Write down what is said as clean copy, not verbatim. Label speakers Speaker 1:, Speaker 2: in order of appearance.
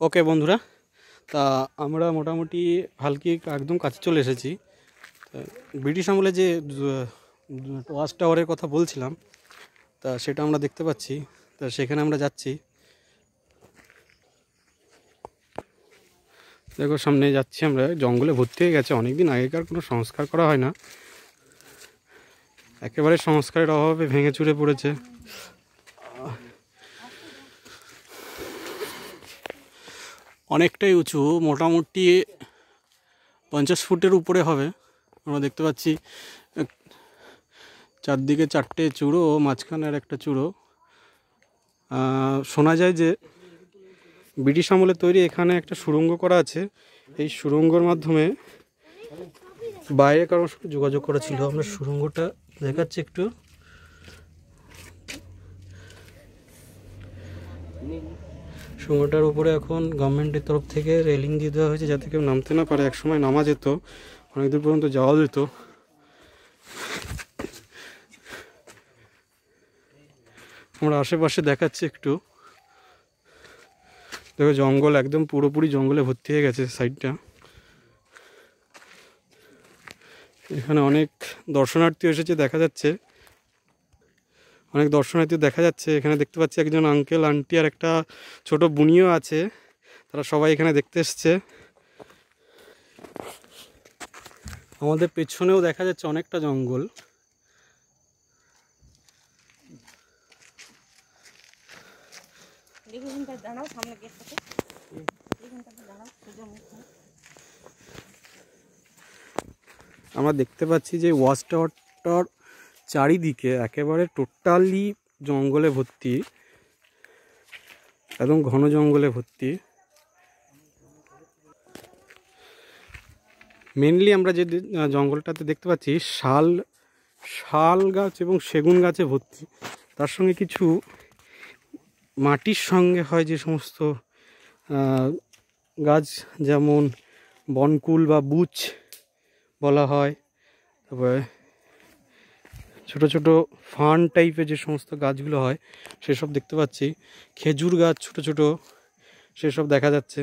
Speaker 1: ওকে বন্ধুরা, তা আমরা মোটামুটি হালকি একদম কাছে চলে এসেছি। ব্রিটিশ আমলে যে ওয়াচ টাওয়ারের কথা বলছিলাম, তা সেটা আমরা দেখতে পাচ্ছি। তা সেখানে আমরা যাচ্ছি। দেখো সামনে যাচ্ছি আমরা, জঙ্গলে ভর্তি হয়ে গেছে। অনেকদিন আগেকার কোনো সংস্কার করা হয় না, একেবারে সংস্কারের অভাবে ভেঙে চুরে পড়েছে। অনেকটাই উঁচু, মোটামুটি 50 ফুটের উপরে হবে। আমরা দেখতে পাচ্ছি চারদিকে চারটে চূড়ো, মাঝখানে আর একটা চূড়ো। শোনা যায় যে ব্রিটিশ আমলে তৈরি এখানে একটা সুড়ঙ্গ করা আছে। এই সুড়ঙ্গর মাধ্যমে বাইরে কারোর সাথে যোগাযোগ করা ছিল। আমরা সুড়ঙ্গটা দেখাচ্ছি একটু। সুড়ঙ্গটার উপরে এখন গভর্নমেন্টের তরফ থেকে রেলিং দিয়ে দেওয়া হয়েছে, যাতে কেউ নামতে না পারে। একসময় নামা যেত, অনেক দূর পর্যন্ত যাওয়া যেত। আমরা আশেপাশে দেখাচ্ছি একটু। দেখো জঙ্গল একদম পুরোপুরি জঙ্গলে ভর্তি হয়ে গেছে সাইডটা। এখানে অনেক দর্শনার্থী এসেছে দেখা যাচ্ছে, এখানে দেখতে পাচ্ছি একজন আঙ্কেল আন্টি আর একটা ছোট বুনিও আছে। তারা সবাই এখানে দেখতে এসছে। আমাদের পেছনেও দেখা যাচ্ছে অনেকটা জঙ্গল। আমরা দেখতে পাচ্ছি যে ওয়াচ টাওয়ারটার চারিদিকে একেবারে টোটালি জঙ্গলে ভর্তি, একদম ঘন জঙ্গলে ভর্তি। মেনলি আমরা যে জঙ্গলটাতে দেখতে পাচ্ছি শাল গাছ এবং সেগুন গাছে ভর্তি। তার সঙ্গে কিছু মাটির সঙ্গে হয় যে সমস্ত গাছ, যেমন বনকুল বা বুচ বলা হয়। তারপরে ছোট ছোট ফার্ন টাইপের যে সমস্ত গাছগুলো হয় সেসব দেখতে পাচ্ছি। খেজুর গাছ ছোট ছোট, সেসব দেখা যাচ্ছে।